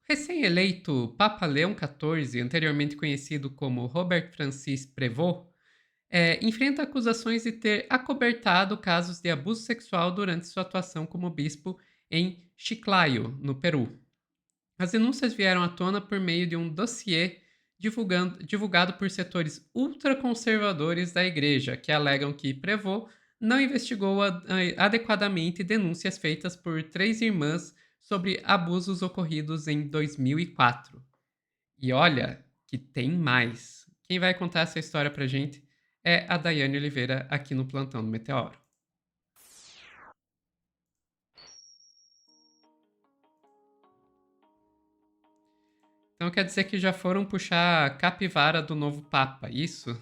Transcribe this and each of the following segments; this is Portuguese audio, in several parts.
Recém-eleito Papa Leão XIV, anteriormente conhecido como Robert Francis Prévost, enfrenta acusações de ter acobertado casos de abuso sexual durante sua atuação como bispo em Chiclayo, no Peru. As denúncias vieram à tona por meio de um dossiê divulgado por setores ultraconservadores da igreja, que alegam que Prévost não investigou adequadamente denúncias feitas por três irmãs sobre abusos ocorridos em 2004. E olha que tem mais. Quem vai contar essa história pra gente é a Daiane Oliveira aqui no Plantão do Meteoro. Então quer dizer que já foram puxar a capivara do novo Papa, isso?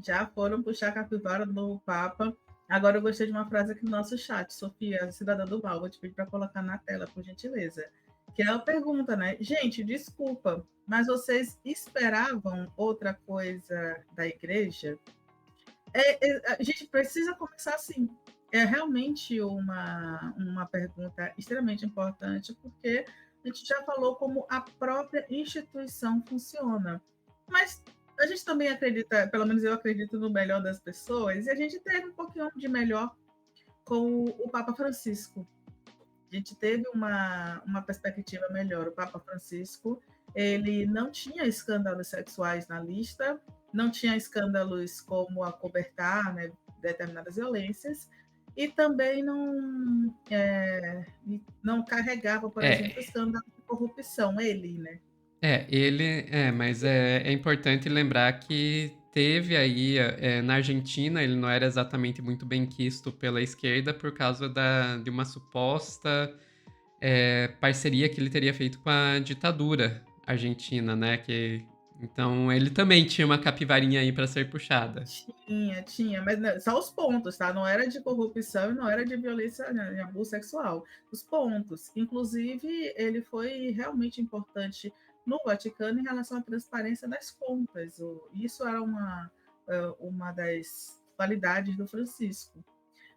Já foram puxar a capivara do novo Papa. Agora eu gostei de uma frase aqui no nosso chat, Sofia, cidadã do mal, vou te pedir para colocar na tela, por gentileza. Que ela pergunta, né? Gente, desculpa, mas vocês esperavam outra coisa da igreja? A gente precisa começar assim. É realmente uma pergunta extremamente importante, porque a gente já falou como a própria instituição funciona. Mas a gente também acredita, pelo menos eu acredito no melhor das pessoas, e a gente teve um pouquinho de melhor com o Papa Francisco. A gente teve uma perspectiva melhor. O Papa Francisco, ele não tinha escândalos sexuais na lista, não tinha escândalos como acobertar, né, determinadas violências, e também não carregava, por exemplo, É, escândalo de corrupção, ele, né? mas é importante lembrar que teve aí, na Argentina, ele não era exatamente muito bem quisto pela esquerda por causa de uma suposta parceria que ele teria feito com a ditadura argentina, né? Então ele também tinha uma capivarinha aí para ser puxada. Tinha, mas só os pontos, tá? Não era de corrupção e não era de violência, né, de abuso sexual. Os pontos. Inclusive, ele foi realmente importante no Vaticano em relação à transparência das contas. Isso era uma das qualidades do Francisco.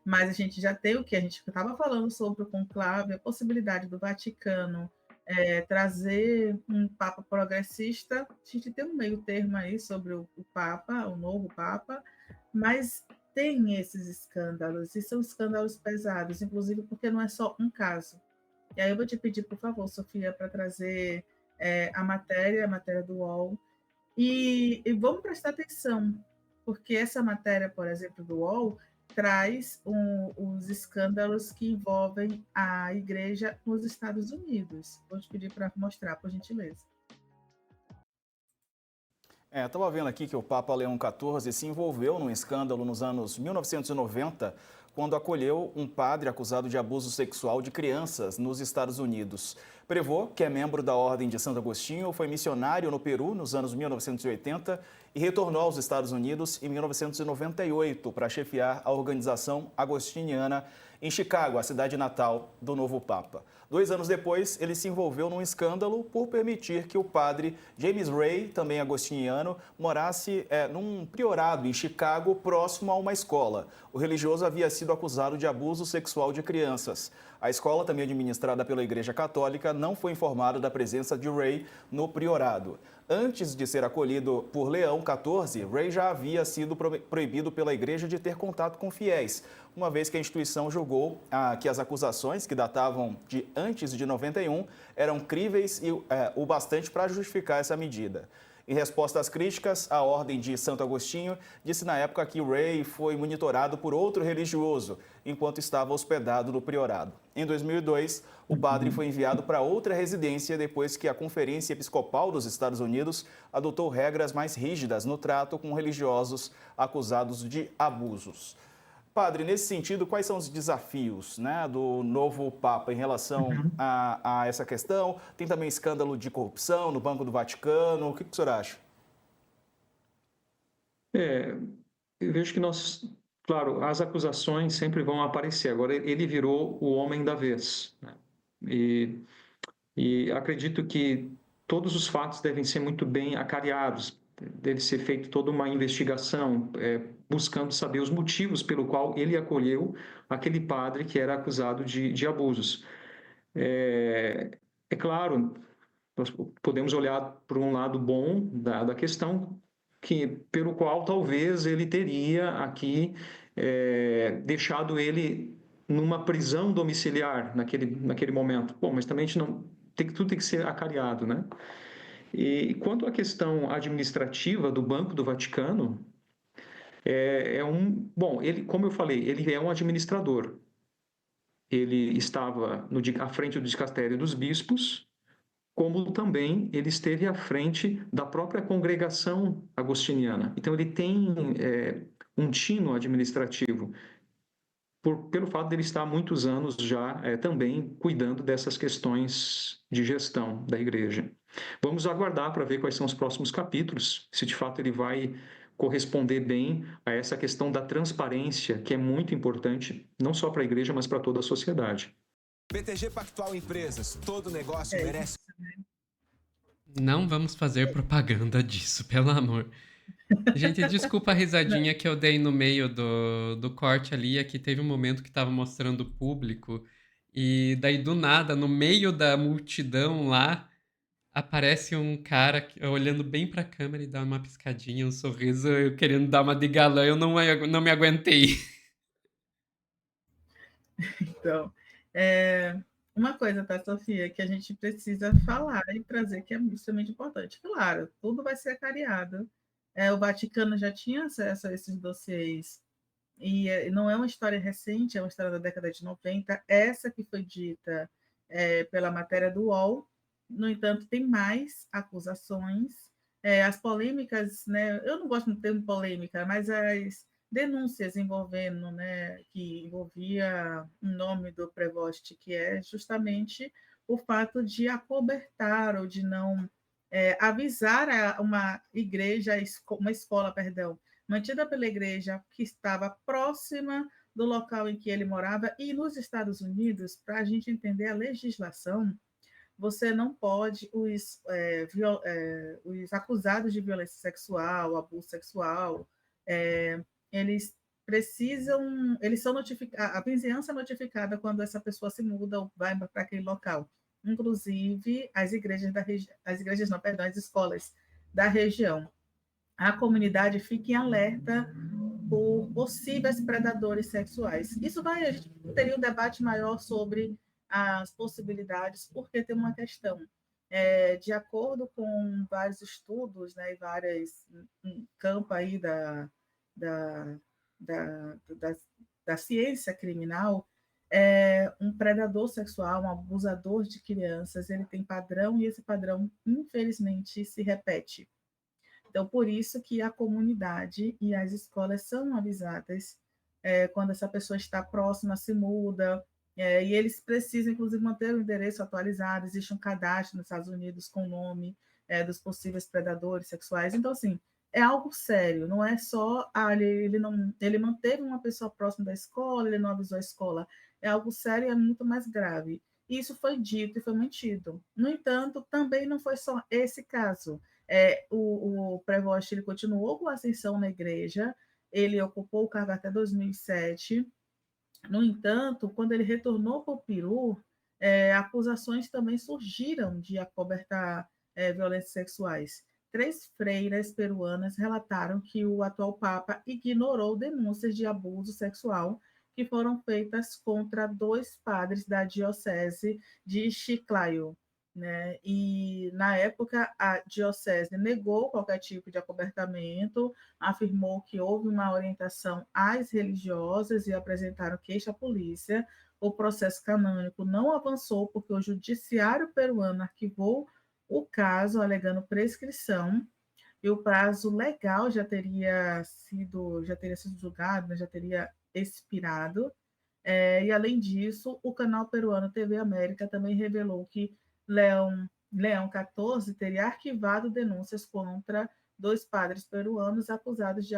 Mas a gente já tem o que a gente estava falando sobre o conclave, a possibilidade do Vaticano trazer um Papa progressista. A gente tem um meio termo aí sobre o Papa, o novo Papa, mas tem esses escândalos, e são escândalos pesados, inclusive porque não é só um caso. E aí eu vou te pedir, por favor, Sofia, para trazer a matéria do UOL, e vamos prestar atenção, porque essa matéria, por exemplo, do UOL, traz os escândalos que envolvem a igreja nos Estados Unidos. Vou te pedir para mostrar, por gentileza. Estava vendo aqui que o Papa Leão XIV se envolveu num escândalo nos anos 1990, quando acolheu um padre acusado de abuso sexual de crianças nos Estados Unidos. Prévost, que é membro da Ordem de Santo Agostinho, foi missionário no Peru nos anos 1980 e retornou aos Estados Unidos em 1998 para chefiar a organização agostiniana em Chicago, a cidade natal do novo Papa. 2 anos depois, ele se envolveu num escândalo por permitir que o padre James Ray, também agostiniano, morasse num priorado em Chicago, próximo a uma escola. O religioso havia sido acusado de abuso sexual de crianças. A escola, também administrada pela Igreja Católica, não foi informada da presença de Ray no priorado. Antes de ser acolhido por Leão XIV, Ray já havia sido proibido pela igreja de ter contato com fiéis, uma vez que a instituição julgou que as acusações, que datavam de antes de 91, eram críveis e o bastante para justificar essa medida. Em resposta às críticas, a Ordem de Santo Agostinho disse na época que Ray foi monitorado por outro religioso, enquanto estava hospedado no priorado. Em 2002, o padre foi enviado para outra residência depois que a Conferência Episcopal dos Estados Unidos adotou regras mais rígidas no trato com religiosos acusados de abusos. Padre, nesse sentido, quais são os desafios, né, do novo Papa em relação Uhum. a essa questão? Tem também escândalo de corrupção no Banco do Vaticano. O que o senhor acha? Eu vejo que claro, as acusações sempre vão aparecer. Agora, ele virou o homem da vez, né? E, e acredito que todos os fatos devem ser muito bem acariados, deve ser feita toda uma investigação, buscando saber os motivos pelo qual ele acolheu aquele padre que era acusado de abusos. É claro, nós podemos olhar por um lado bom da questão, pelo qual talvez ele teria aqui deixado ele numa prisão domiciliar naquele momento. Bom, mas também a gente não, tudo tem que ser acariado, né? E quanto à questão administrativa do Banco do Vaticano, bom, ele, como eu falei, ele é um administrador. Ele estava à frente do Dicastério dos Bispos, como também ele esteve à frente da própria congregação agostiniana. Então, ele tem um tino administrativo, pelo fato de ele estar há muitos anos já também cuidando dessas questões de gestão da igreja. Vamos aguardar para ver quais são os próximos capítulos, se de fato ele vai corresponder bem a essa questão da transparência, que é muito importante, não só para a igreja, mas para toda a sociedade. BTG Pactual Empresas, todo negócio merece. Não vamos fazer propaganda disso, pelo amor. Gente, desculpa a risadinha que eu dei no meio do corte ali. Aqui teve um momento que tava mostrando o público, e daí do nada, no meio da multidão lá, aparece um cara olhando bem pra câmera e dá uma piscadinha, um sorriso, eu querendo dar uma de galã, eu não me aguentei. Então, uma coisa, tá, Sofia, que a gente precisa falar e trazer, que é extremamente importante. Claro, tudo vai ser acariado. O Vaticano já tinha acesso a esses dossiês, e não é uma história recente, é uma história da década de 90, essa que foi dita pela matéria do UOL. No entanto, tem mais acusações, as polêmicas, né? Eu não gosto do termo polêmica, mas as denúncias envolvendo, né, que envolvia o nome do Prevost, que é justamente o fato de acobertar ou de não avisar uma igreja, uma escola, perdão, mantida pela igreja que estava próxima do local em que ele morava. E nos Estados Unidos, para a gente entender a legislação, você não pode, os acusados de violência sexual, abuso sexual, eles são notificados, a vizinhança é notificada quando essa pessoa se muda ou vai para aquele local. Inclusive as igrejas as escolas da região. A comunidade fica em alerta por possíveis predadores sexuais. Isso a gente teria um debate maior sobre as possibilidades, porque tem uma questão. De acordo com vários estudos, né, e vários campos aí da ciência criminal, um predador sexual, um abusador de crianças, ele tem padrão, e esse padrão, infelizmente, se repete. Então, por isso que a comunidade e as escolas são avisadas quando essa pessoa está próxima, se muda, e eles precisam, inclusive, manter o endereço atualizado. Existe um cadastro nos Estados Unidos com o nome dos possíveis predadores sexuais. Então, assim, é algo sério, não é só ele manteve uma pessoa próxima da escola, ele não avisou a escola. É algo sério e é muito mais grave. Isso foi dito e foi mantido. No entanto, também não foi só esse caso. O Prevost ele continuou com a ascensão na igreja, ele ocupou o cargo até 2007. No entanto, quando ele retornou para o Peru, acusações também surgiram de acobertar violências sexuais. 3 freiras peruanas relataram que o atual Papa ignorou denúncias de abuso sexual que foram feitas contra 2 padres da diocese de Chiclayo, né? E, na época, a diocese negou qualquer tipo de acobertamento, afirmou que houve uma orientação às religiosas e apresentaram queixa à polícia. O processo canônico não avançou porque o judiciário peruano arquivou o caso, alegando prescrição, e o prazo legal já teria sido julgado, né, já teria expirado. E, além disso, o canal peruano TV América também revelou que Leão XIV teria arquivado denúncias contra 2 padres peruanos acusados de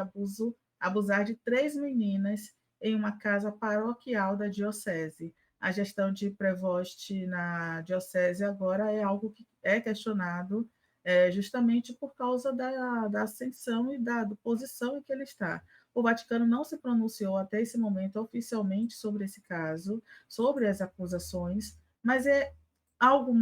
abusar de 3 meninas em uma casa paroquial da diocese. A gestão de Prevost na diocese agora é algo que é questionado, justamente por causa da ascensão e da posição em que ele está. O Vaticano não se pronunciou até esse momento oficialmente sobre esse caso, sobre as acusações, mas algo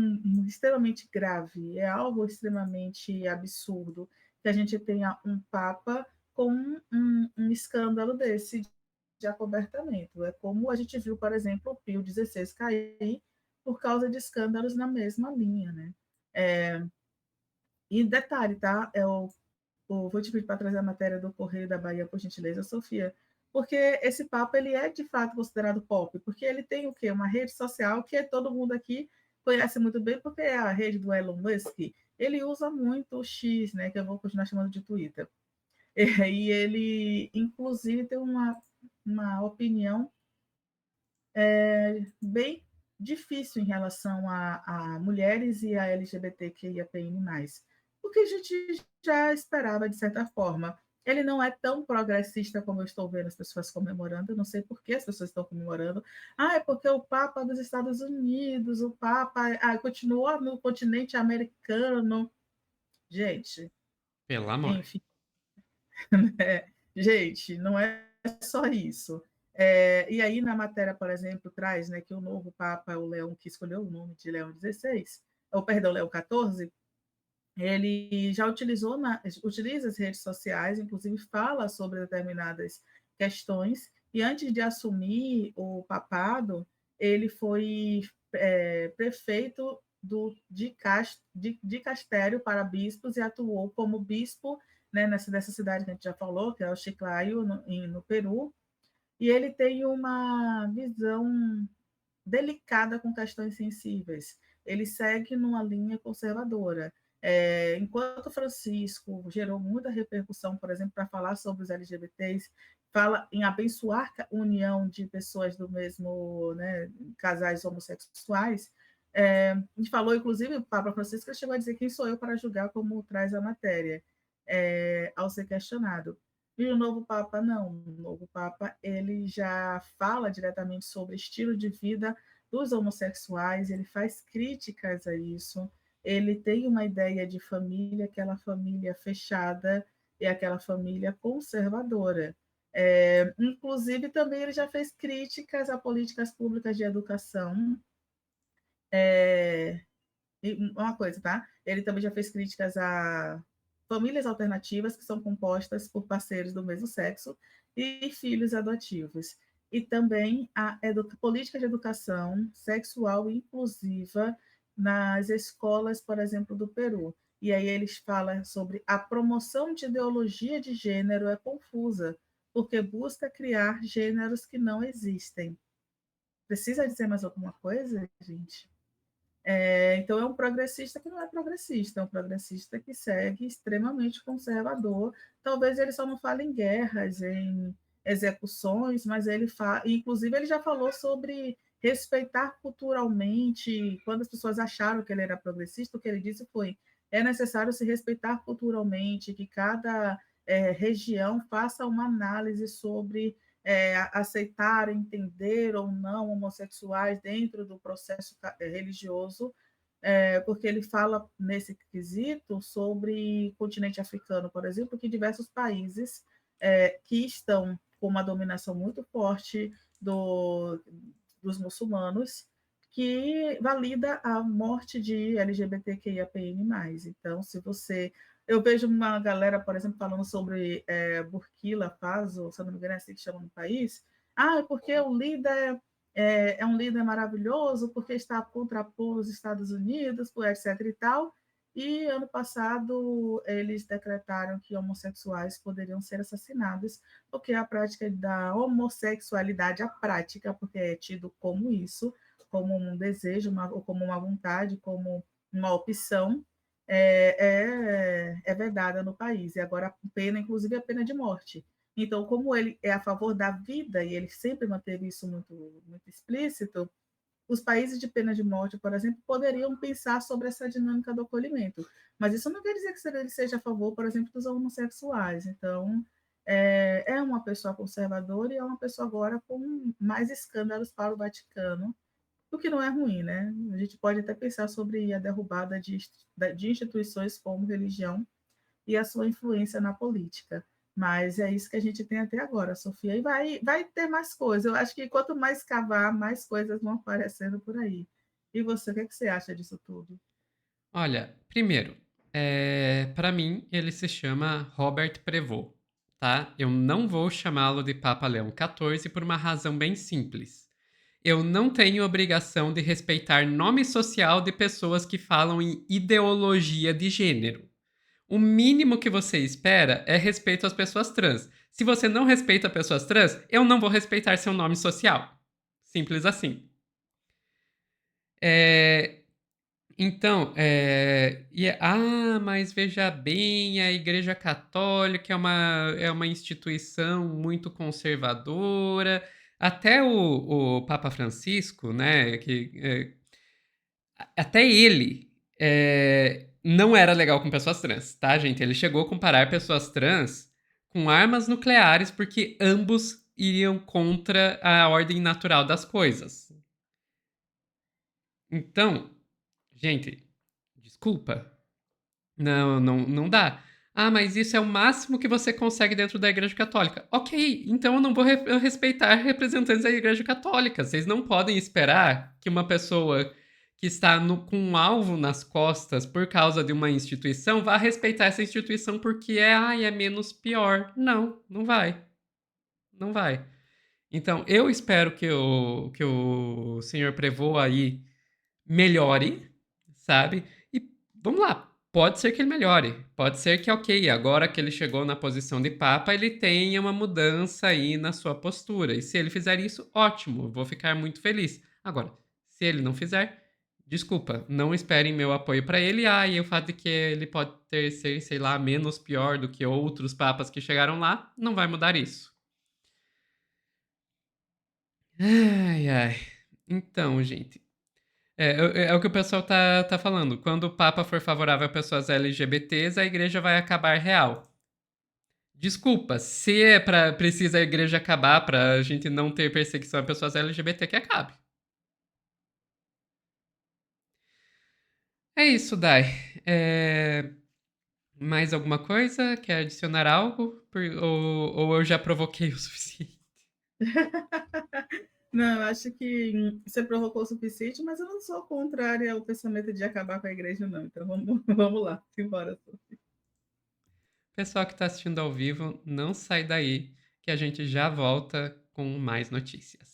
extremamente grave, é algo extremamente absurdo que a gente tenha um papa com um escândalo desse de acobertamento. É como a gente viu, por exemplo, o Pio XVI cair por causa de escândalos na mesma linha, né? É, e detalhe, tá? Vou te pedir para trazer a matéria do Correio da Bahia, por gentileza, Sofia, porque esse Papa ele é de fato considerado pop, porque ele tem o quê? Uma rede social que todo mundo aqui conhece muito bem, porque é a rede do Elon Musk. Ele usa muito o X, né, que eu vou continuar chamando de Twitter. E ele, inclusive, tem uma opinião bem difícil em relação a mulheres e a LGBTQIAPN+, porque a gente já esperava, de certa forma. Ele não é tão progressista como eu estou vendo as pessoas comemorando, eu não sei por que as pessoas estão comemorando. Ah, é porque o Papa dos Estados Unidos, o Papa continua no continente americano. Gente, Pelo amor. enfim, gente, não é só isso. E aí, na matéria, por exemplo, traz, né, que o novo Papa é o Leão, que escolheu o nome de Leão XVI, ou perdão, Leão XIV, ele já utiliza as redes sociais, inclusive fala sobre determinadas questões, e antes de assumir o papado, ele foi prefeito de Castério para bispos e atuou como bispo, né, dessa cidade que a gente já falou, que é o Chiclayo, no Peru, e ele tem uma visão delicada com questões sensíveis. Ele segue numa linha conservadora. Enquanto Francisco gerou muita repercussão, por exemplo, para falar sobre os LGBTs, fala em abençoar a união de pessoas do mesmo, né, casais homossexuais, a gente falou, inclusive, o Papa Francisco chegou a dizer quem sou eu para julgar, como traz a matéria, ao ser questionado. E o novo Papa, não. O novo Papa ele já fala diretamente sobre estilo de vida dos homossexuais, ele faz críticas a isso, ele tem uma ideia de família, aquela família fechada e aquela família conservadora. Inclusive, também ele já fez críticas a políticas públicas de educação. Uma coisa, tá? Ele também já fez críticas a famílias alternativas que são compostas por parceiros do mesmo sexo e filhos adotivos. E também a política de educação sexual inclusiva nas escolas, por exemplo, do Peru. E aí eles falam sobre a promoção de ideologia de gênero é confusa, porque busca criar gêneros que não existem. Precisa dizer mais alguma coisa, gente? Então, é um progressista que não é progressista, é um progressista que segue extremamente conservador. Talvez ele só não fale em guerras, em execuções, mas ele fala, inclusive ele já falou sobre respeitar culturalmente. Quando as pessoas acharam que ele era progressista, o que ele disse foi: é necessário se respeitar culturalmente, que cada região faça uma análise sobre aceitar, entender ou não homossexuais dentro do processo religioso, porque ele fala nesse quesito sobre o continente africano, por exemplo, que diversos países que estão com uma dominação muito forte dos muçulmanos, que valida a morte de LGBTQIAPN+. Então, se você eu vejo uma galera, por exemplo, falando sobre Burkina Faso, se eu não me engano é assim que chama no país. Ah, é porque o líder é um líder maravilhoso, porque está contrapondo os Estados Unidos, etc. e tal. E ano passado eles decretaram que homossexuais poderiam ser assassinados, porque a prática da homossexualidade, a prática, porque é tido como isso, como um desejo, como uma vontade, como uma opção, é vedada no país. E agora a pena, inclusive, é a pena de morte. Então, como ele é a favor da vida, e ele sempre manteve isso muito, muito explícito, os países de pena de morte, por exemplo, poderiam pensar sobre essa dinâmica do acolhimento. Mas isso não quer dizer que ele seja a favor, por exemplo, dos homossexuais. Então, é uma pessoa conservadora e é uma pessoa agora com mais escândalos para o Vaticano, o que não é ruim, né? A gente pode até pensar sobre a derrubada de instituições como religião e a sua influência na política. Mas é isso que a gente tem até agora, Sofia. E vai ter mais coisas. Eu acho que quanto mais cavar, mais coisas vão aparecendo por aí. E você, o que é que você acha disso tudo? Olha, primeiro, para mim ele se chama Robert Prevost, tá? Eu não vou chamá-lo de Papa Leão XIV por uma razão bem simples. Eu não tenho obrigação de respeitar nome social de pessoas que falam em ideologia de gênero. O mínimo que você espera é respeito às pessoas trans. Se você não respeita pessoas trans, eu não vou respeitar seu nome social. Simples assim. É, então, mas veja bem, a Igreja Católica é uma instituição muito conservadora. Até o Papa Francisco, né, até ele não era legal com pessoas trans, tá, gente? Ele chegou a comparar pessoas trans com armas nucleares porque ambos iriam contra a ordem natural das coisas. Então, gente, desculpa. Não dá. Ah, mas isso é o máximo que você consegue dentro da Igreja Católica. Ok, então eu não vou respeitar representantes da Igreja Católica. Vocês não podem esperar que uma pessoa que está com um alvo nas costas por causa de uma instituição vá respeitar essa instituição porque é menos pior. Não, não vai. Não vai. Então, eu espero que o senhor Prevô aí melhore, sabe? E vamos lá, pode ser que ele melhore. Pode ser que, ok, agora que ele chegou na posição de Papa, ele tenha uma mudança aí na sua postura. E se ele fizer isso, ótimo, vou ficar muito feliz. Agora, se ele não fizer, desculpa, não esperem meu apoio para ele. E o fato de que ele pode ser, sei lá, menos pior do que outros papas que chegaram lá, não vai mudar isso. Ai, ai. Então, gente, é o que o pessoal tá falando. Quando o Papa for favorável a pessoas LGBTs, a igreja vai acabar real. Desculpa, se precisa a igreja acabar pra gente não ter perseguição a pessoas LGBT, que acabe. É isso, Dai. Mais alguma coisa? Quer adicionar algo? Ou eu já provoquei o suficiente? Não, acho que você provocou o suficiente, mas eu não sou contrária ao pensamento de acabar com a igreja, não. Então vamos lá, embora. Pessoal que está assistindo ao vivo, não sai daí, que a gente já volta com mais notícias.